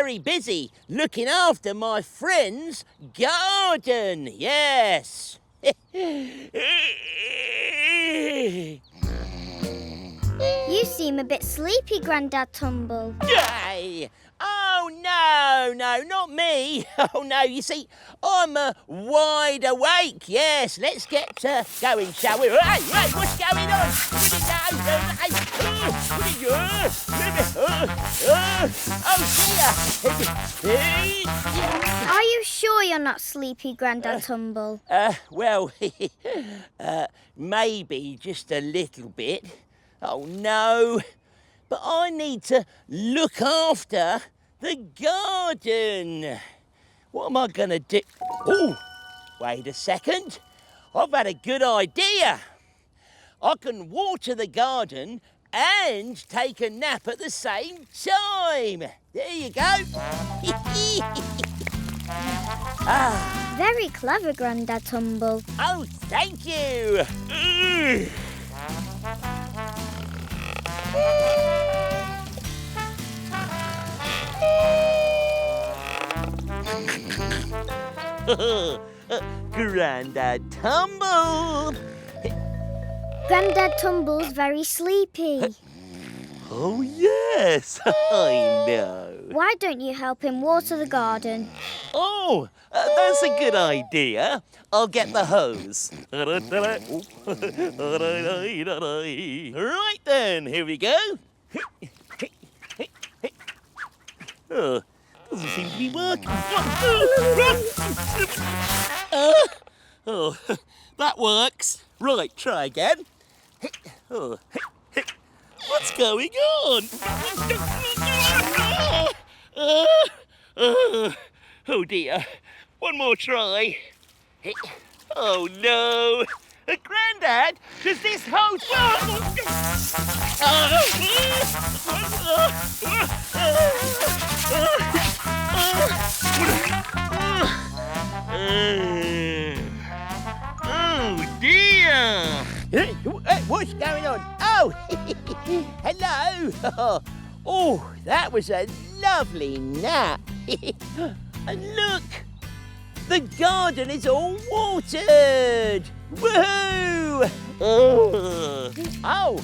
very busy looking after my friend's garden, yes. You seem a bit sleepy, Grandad Tumble. Yay! Oh, no, not me. Oh, no, you see, I'm wide awake, yes. Let's get going, shall we? Hey, what's going on? Where'd it go? Oh, dear. Are you sure you're not sleepy, Grandad Tumble? Well, maybe just a little bit. Oh, no. But I need to look after the garden. What am I going to do? Oh, wait a second. I've had a good idea. I can water the garden and take a nap at the same time. There you go. Very clever, Grandad Tumble. Oh, thank you. Grandad Tumble. Grandad Tumble's very sleepy. Oh, yes, I know. Why don't you help him water the garden? Oh, that's a good idea. I'll get the hose. Right then, here we go. Oh, doesn't seem to be working. Oh, that works. Right, try again. Oh, what's going on? Oh dear. One more try. Oh no. Grandad, does this hose work? Oh dear. What's going on? Oh, hello. Oh, that was a lovely nap. And look, the garden is all watered. Woohoo! Oh,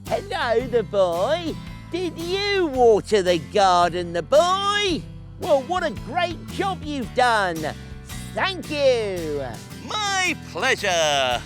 hello, the boy. Did you water the garden, the boy? Well, what a great job you've done. Thank you. My pleasure.